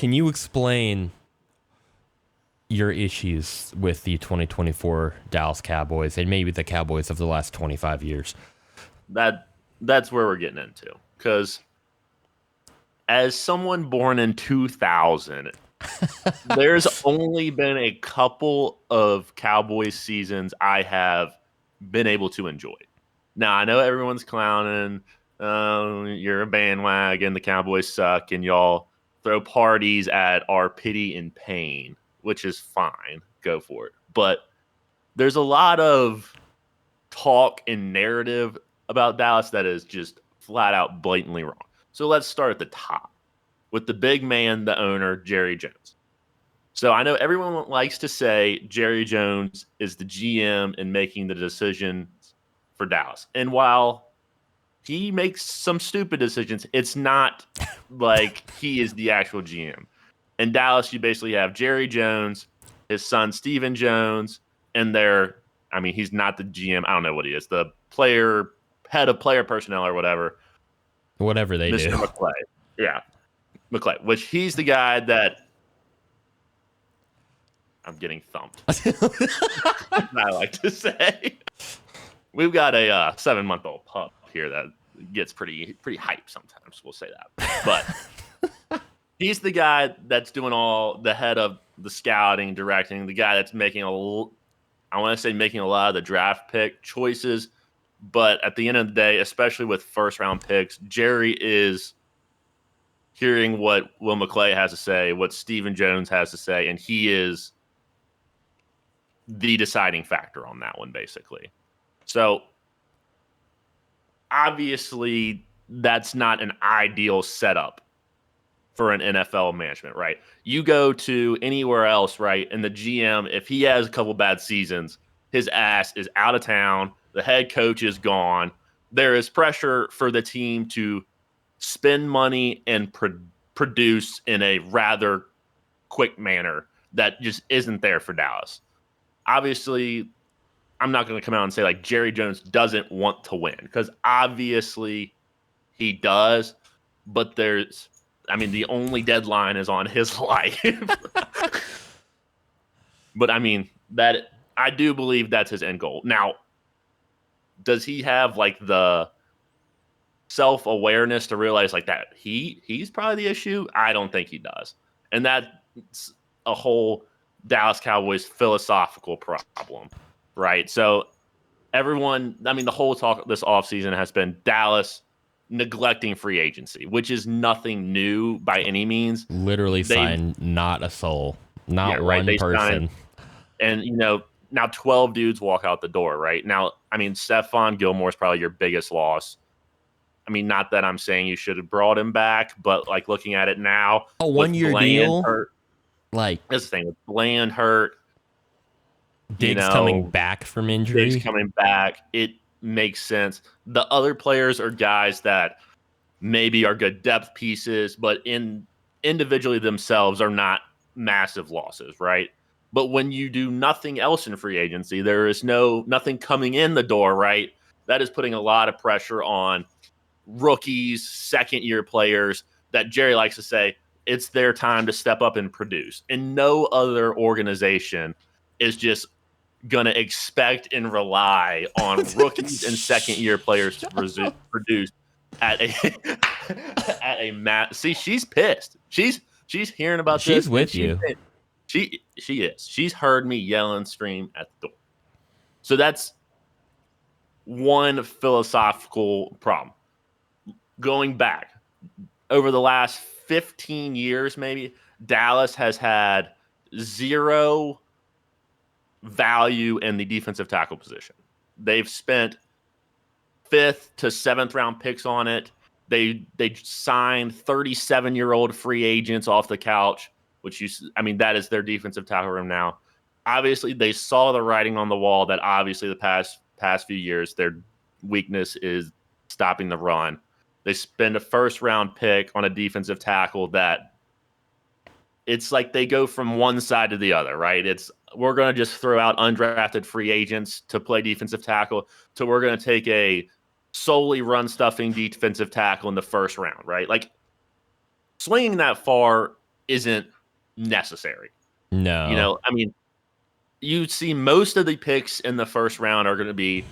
Can you explain your issues with the 2024 Dallas Cowboys and maybe the Cowboys of the last 25 years? That's where we're getting into. Because as someone born in 2000, there's only been a couple of Cowboys seasons I have been able to enjoy. Now, I know everyone's clowning. You're a bandwagon. The Cowboys suck, and y'all throw parties at our pity and pain, which is fine. Go for it. But there's a lot of talk and narrative about Dallas that is just flat out blatantly wrong. So let's start at the top with the big man, the owner, Jerry Jones. So I know everyone likes to say Jerry Jones is the GM and making the decisions for Dallas. And while he makes some stupid decisions, it's not like he is the actual GM. In Dallas, you basically have Jerry Jones, his son Stephen Jones, and he's not the GM. I don't know what he is. The head of player personnel or whatever. Whatever they Mr. do. McClay. Yeah. McClay, which he's the guy that I'm getting thumped. I like to say. We've got a 7-month-old pup here that gets pretty hype sometimes. We'll say that. But he's the guy that's doing all the head of the scouting, directing, the guy that's making a lot of the draft pick choices. But at the end of the day, especially with first-round picks, Jerry is hearing what Will McClay has to say, what Stephen Jones has to say, and he is the deciding factor on that one, basically. So, obviously, that's not an ideal setup for an NFL management, right? You go to anywhere else, right, and the GM, if he has a couple bad seasons, his ass is out of town, the head coach is gone, there is pressure for the team to spend money and produce in a rather quick manner that just isn't there for Dallas. Obviously, I'm not going to come out and say like Jerry Jones doesn't want to win, because obviously he does, but the only deadline is on his life. But I do believe that's his end goal. Now, does he have like the self-awareness to realize like that he's probably the issue? I don't think he does. And that's a whole Dallas Cowboys philosophical problem, right? So the whole talk this offseason has been Dallas neglecting free agency, which is nothing new by any means. Literally signed not a soul, not one person. And, now 12 dudes walk out the door, right? Now, Stephon Gilmore is probably your biggest loss. Not that I'm saying you should have brought him back, but like looking at it now, a 1-year deal. Like this thing with Bland hurt, Diggs coming back from injury. Diggs coming back, it makes sense. The other players are guys that maybe are good depth pieces, but individually themselves are not massive losses, right? But when you do nothing else in free agency, there is nothing coming in the door, right? That is putting a lot of pressure on rookies, second-year players that Jerry likes to say it's their time to step up and produce. And no other organization is just going to expect and rely on rookies and second-year players to produce at a See, she's pissed. She's hearing about this. She's with you. She is. She's heard me yell and scream at the door. So that's one philosophical problem. Going back over the last 15 years, maybe, Dallas has had zero value in the defensive tackle position. They've spent 5th to 7th round picks on it. They signed 37-year-old free agents off the couch, which that is their defensive tackle room now. Obviously, they saw the writing on the wall that obviously the past few years their weakness is stopping the run. They spend a 1st-round pick on a defensive tackle that it's like they go from one side to the other, right? We're going to just throw out undrafted free agents to play defensive tackle, to we're going to take a solely run-stuffing defensive tackle in the 1st round, right? Like, swinging that far isn't necessary. No. I mean, you see most of the picks in the first round are going to be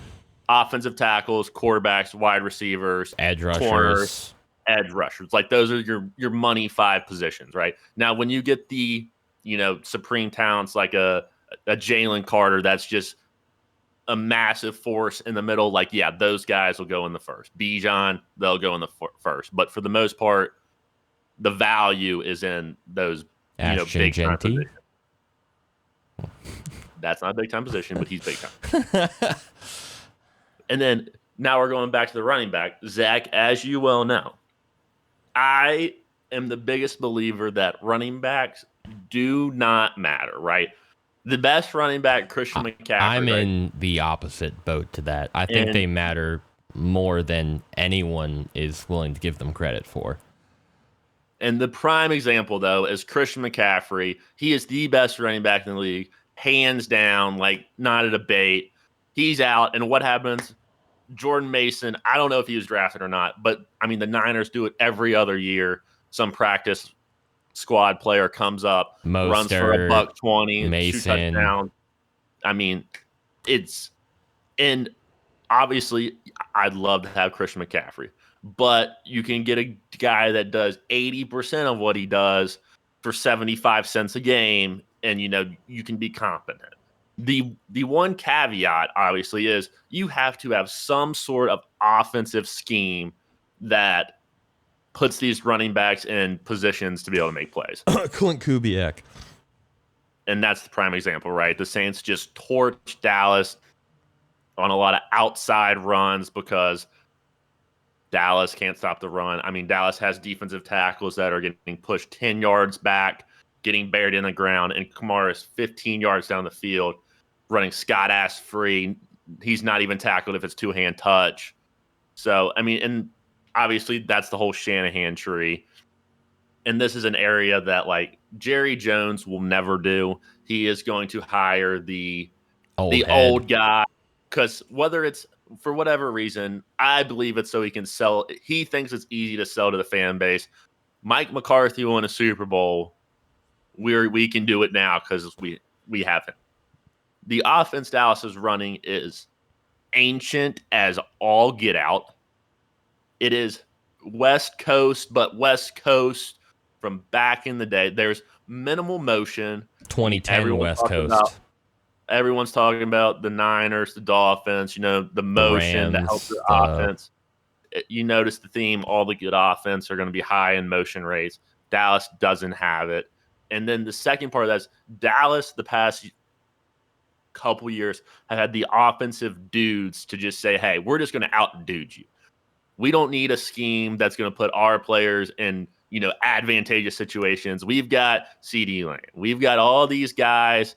offensive tackles, quarterbacks, wide receivers, Edge corners, rushers. edge rushers. Like those are your money 5 positions, right? Now, when you get the supreme talents like a Jalen Carter, that's just a massive force in the middle. Like, yeah, those guys will go in the first. Bijan, they'll go in the first. But for the most part, the value is in those Ashton big time Genty. positions. That's not a big time position, but he's big time. And then now we're going back to the running back. Zach, as you well know, I am the biggest believer that running backs do not matter, right? The best running back, Christian McCaffrey. I'm right? in the opposite boat to that. I think they matter more than anyone is willing to give them credit for. And the prime example, though, is Christian McCaffrey. He is the best running back in the league, hands down, like not a debate. He's out, and what happens? Jordan Mason, I don't know if he was drafted or not, but I mean, the Niners do it every other year. Some practice squad player comes up, runs for $120, Mason. 2 touchdowns. I mean, and obviously, I'd love to have Christian McCaffrey, but you can get a guy that does 80% of what he does for 75 cents a game, and you can be competent. The one caveat, obviously, is you have to have some sort of offensive scheme that puts these running backs in positions to be able to make plays. Clint Kubiak. And that's the prime example, right? The Saints just torched Dallas on a lot of outside runs because Dallas can't stop the run. I mean, Dallas has defensive tackles that are getting pushed 10 yards back, getting buried in the ground, and Kamara is 15 yards down the field, running Scott ass free. He's not even tackled if it's 2-hand touch. So, I mean, and obviously that's the whole Shanahan tree. And this is an area that like Jerry Jones will never do. He is going to hire the old guy, because whether it's for whatever reason, I believe it's so he can sell. He thinks it's easy to sell to the fan base. Mike McCarthy won a Super Bowl. We can do it now because we have him. The offense Dallas is running is ancient as all get out. It is West Coast, but West Coast from back in the day. There's minimal motion. 2010 West Coast. Everyone's talking about the Niners, the Dolphins, the motion that helps the offense. You notice the theme, all the good offense are going to be high in motion rates. Dallas doesn't have it. And then the second part of that is Dallas, the past couple years, have had the offensive dudes to just say, hey, we're just going to out-dude you. We don't need a scheme that's going to put our players in, advantageous situations. We've got CeeDee Lamb. We've got all these guys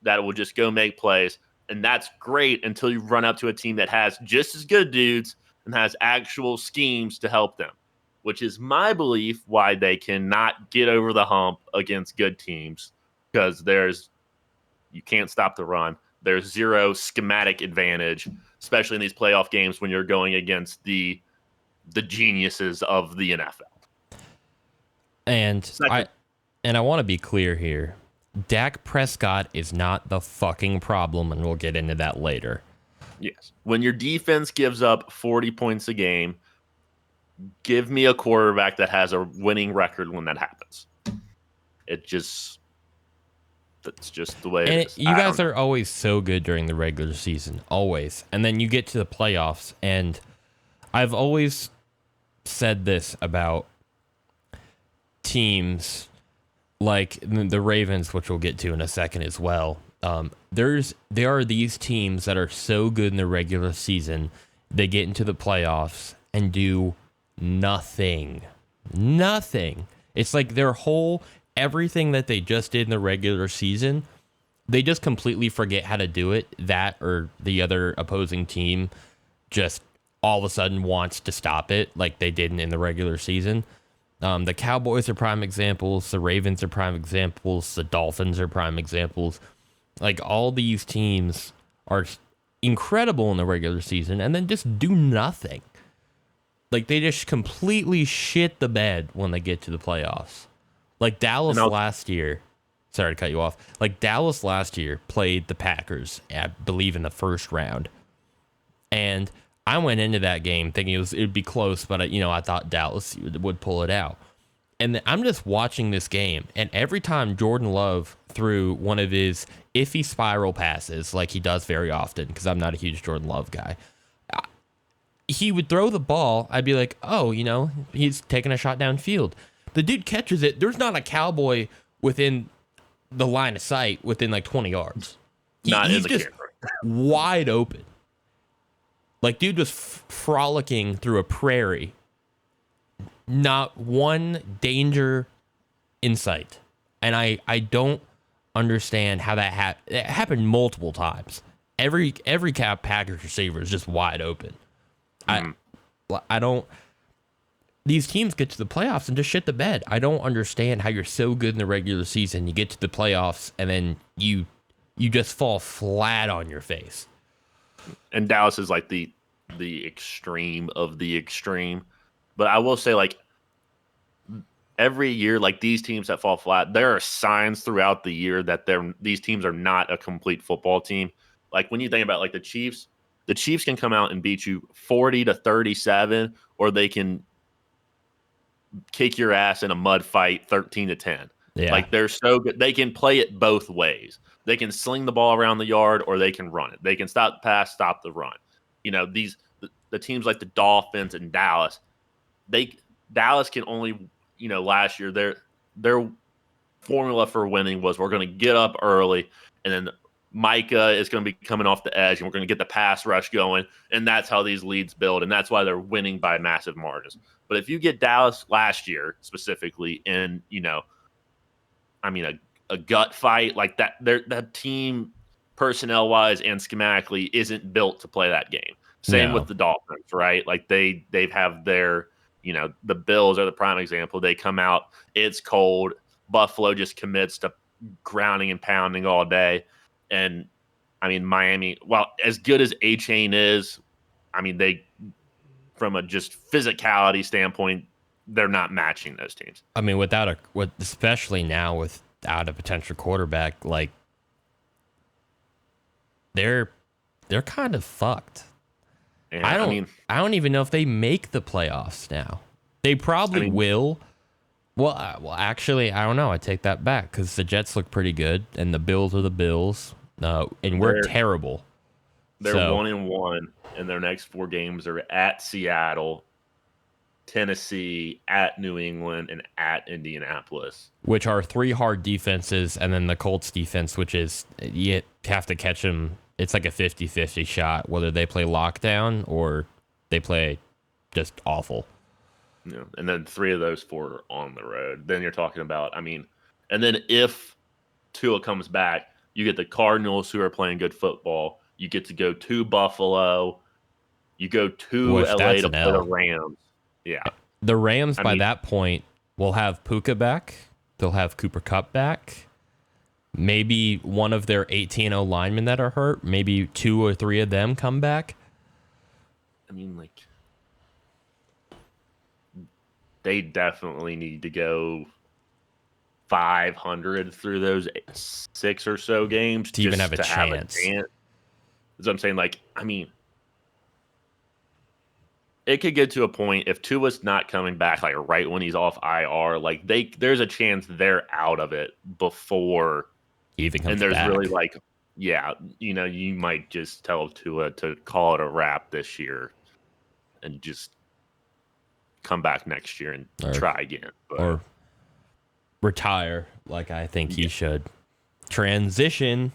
that will just go make plays. And that's great until you run up to a team that has just as good dudes and has actual schemes to help them, which is my belief why they cannot get over the hump against good teams, because you can't stop the run. There's zero schematic advantage, especially in these playoff games when you're going against the geniuses of the NFL. And I want to be clear here. Dak Prescott is not the fucking problem, and we'll get into that later. Yes. When your defense gives up 40 points a game, give me a quarterback that has a winning record when that happens. That's just the way it is. You guys are always so good during the regular season, always. And then you get to the playoffs, and I've always said this about teams like the Ravens, which we'll get to in a second as well. There are these teams that are so good in the regular season, they get into the playoffs and do nothing. It's like everything that they just did in the regular season, they just completely forget how to do it. That or the other opposing team just all of a sudden wants to stop it like they didn't in the regular season. The Cowboys are prime examples. The Ravens are prime examples. The Dolphins are prime examples. Like, all these teams are incredible in the regular season and then just do nothing. Like, they just completely shit the bed when they get to the playoffs. Like And Dallas I'll, last year. Sorry to cut you off. Like Dallas last year played the Packers, I believe, in the first round. And I went into that game thinking it'd be close, but I thought Dallas would pull it out. And I'm just watching this game, and every time Jordan Love threw one of his iffy spiral passes, like he does very often, because I'm not a huge Jordan Love guy, he would throw the ball. I'd be like, oh, he's taking a shot downfield. The dude catches it. There's not a Cowboy within the line of sight within like 20 yards. not in He's the just camera. wide open. Like, dude was frolicking through a prairie. Not one danger in sight. And I don't understand how that happened. It happened multiple times. Every Packers receiver is just wide open. I don't. These teams get to the playoffs and just shit the bed. I don't understand how you're so good in the regular season. You get to the playoffs and then you just fall flat on your face. And Dallas is like the extreme of the extreme. But I will say, like, every year, like these teams that fall flat, there are signs throughout the year that these teams are not a complete football team. Like when you think about like the Chiefs can come out and beat you 40-37, or they can kick your ass in a mud fight 13-10. Yeah. Like they're so good. They can play it both ways. They can sling the ball around the yard, or they can run it. They can stop the pass, stop the run. The teams like the Dolphins and Dallas, Dallas can only, last year their formula for winning was we're going to get up early, and then Micah is going to be coming off the edge, and we're going to get the pass rush going, and that's how these leads build, and that's why they're winning by massive margins. But if you get Dallas last year specifically in, a gut fight like that, that team personnel wise and schematically isn't built to play that game. Same with the Dolphins, right? Like they have their, the Bills are the prime example. They come out, it's cold. Buffalo just commits to grounding and pounding all day. And Miami, well, as good as A-Chain is, they, from a just physicality standpoint, they're not matching those teams. Especially now without a potential quarterback, like they're kind of fucked. And I don't even know if they make the playoffs now. They probably will. Well, actually, I don't know. I take that back because the Jets look pretty good, and the Bills are the Bills, and we're terrible. They're 1-1, and their next 4 games are at Seattle, Tennessee, at New England, and at Indianapolis, which are 3 hard defenses, and then the Colts defense, which is you have to catch them. It's like a 50-50 shot, whether they play lockdown or they play just awful. Yeah, and then 3 of those 4 are on the road. Then you're talking about, and then if Tua comes back, you get the Cardinals, who are playing good football. You get to go to Buffalo. You go to LA to play the Rams. Yeah. The Rams, by that point, will have Puka back. They'll have Cooper Kupp back. Maybe one of their 18-0 linemen that are hurt. Maybe 2 or 3 of them come back. They definitely need to go 500 through those 6 or so games to even have a chance. That's what I'm saying. It could get to a point if Tua's not coming back, like right when he's off IR, like there's a chance they're out of it before he even comes back. And there's back. really you might just tell Tua to call it a wrap this year and just come back next year and try again. Or retire like I think he should. Transition